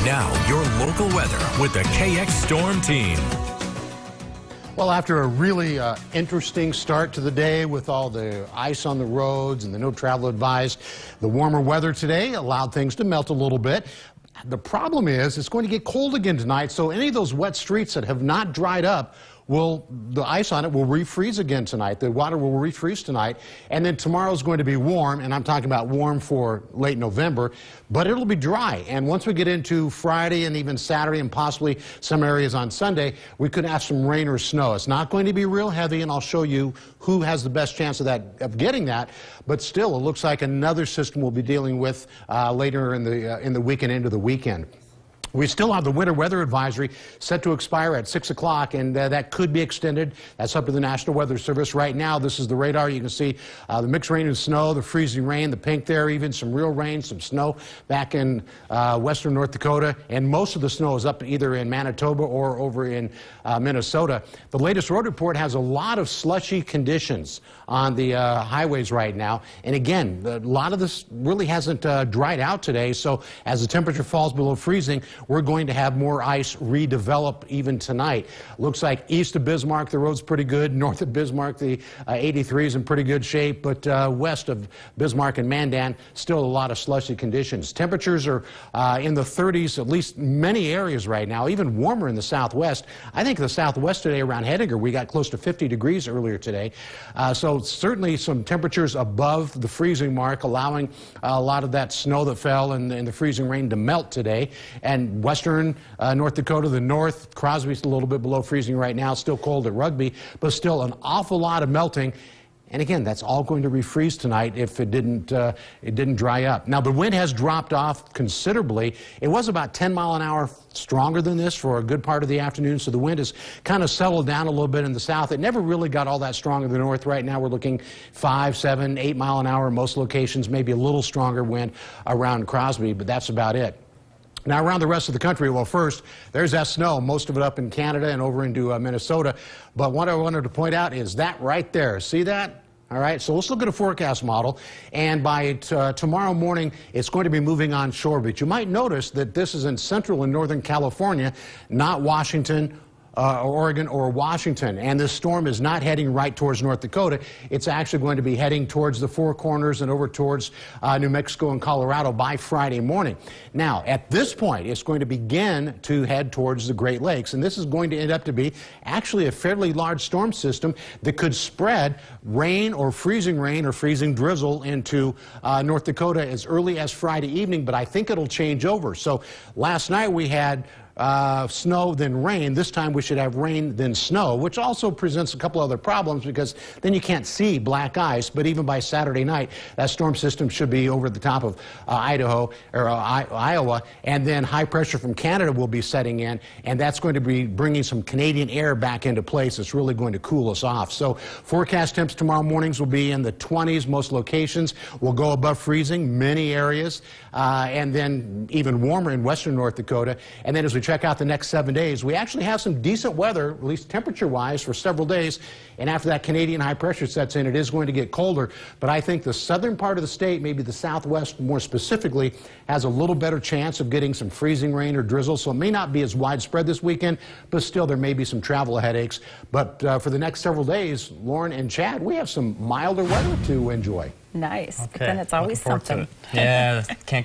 Now, your local weather with the KX Storm Team. Well, after a really interesting start to the day with all the ice on the roads and the no travel advised, the warmer weather today allowed things to melt a little bit. The problem is it's going to get cold again tonight, so any of those wet streets that have not dried up, the ice on it will refreeze again tonight. The water will refreeze tonight, and then tomorrow's going to be warm, and I'm talking about warm for late November, but it'll be dry. And once we get into Friday and even Saturday and possibly some areas on Sunday, we could have some rain or snow. It's not going to be real heavy, and I'll show you who has the best chance of getting that, but still, it looks like another system we'll be dealing with later in the week and into the weekend. We still have the winter weather advisory set to expire at 6 o'clock, and that could be extended. That's up to the National Weather Service. Right now, this is the radar. You can see the mixed rain and snow, the freezing rain, the pink there, even some real rain, some snow back in western North Dakota, and most of the snow is up either in Manitoba or over in Minnesota. The latest road report has a lot of slushy conditions on the highways right now, and again, a lot of this really hasn't dried out today, so as the temperature falls below freezing, we're going to have more ice redevelop even tonight. Looks like east of Bismarck, the road's pretty good. North of Bismarck, the 83 is in pretty good shape, but west of Bismarck and Mandan, still a lot of slushy conditions. Temperatures are in the 30s, at least many areas right now, even warmer in the southwest. I think the southwest today around Hettinger, we got close to 50 degrees earlier today. So certainly some temperatures above the freezing mark, allowing a lot of that snow that fell and the freezing rain to melt today. And western North Dakota, the north, Crosby's a little bit below freezing right now, still cold at Rugby, but still an awful lot of melting. And again, that's all going to refreeze tonight if it didn't dry up. Now, the wind has dropped off considerably. It was about 10 mile an hour stronger than this for a good part of the afternoon, so the wind has kind of settled down a little bit in the south. It never really got all that strong in the north. Right now, we're looking 5, 7, 8 mile an hour in most locations, maybe a little stronger wind around Crosby, but that's about it. Now, around the rest of the country, well, first, there's that snow, most of it up in Canada and over into Minnesota. But what I wanted to point out is that right there. See that? All right, so let's look at a forecast model, and by tomorrow morning, it's going to be moving onshore. But you might notice that this is in central and northern California, not Washington, Oregon or Washington, and this storm is not heading right towards North Dakota. It's actually going to be heading towards the Four Corners and over towards New Mexico and Colorado by Friday morning. Now, at this point, it's going to begin to head towards the Great Lakes, and this is going to end up to be actually a fairly large storm system that could spread rain or freezing drizzle into North Dakota as early as Friday evening, but I think it'll change over. So last night we had snow, then rain. This time we should have rain, then snow, which also presents a couple other problems because then you can't see black ice. But even by Saturday night, that storm system should be over the top of Idaho or Iowa, and then high pressure from Canada will be setting in, and that's going to be bringing some Canadian air back into place. It's really going to cool us off. So forecast temps tomorrow mornings will be in the 20s. Most locations will go above freezing, many areas, and then even warmer in western North Dakota. And then as we check out the next 7 days, we actually have some decent weather, at least temperature-wise, for several days. And after that Canadian high pressure sets in, it is going to get colder. But I think the southern part of the state, maybe the southwest more specifically, has a little better chance of getting some freezing rain or drizzle. So it may not be as widespread this weekend, but still there may be some travel headaches. But for the next several days, Lauren and Chad, we have some milder weather to enjoy. Nice. Okay. But then it's always something. Yeah, can't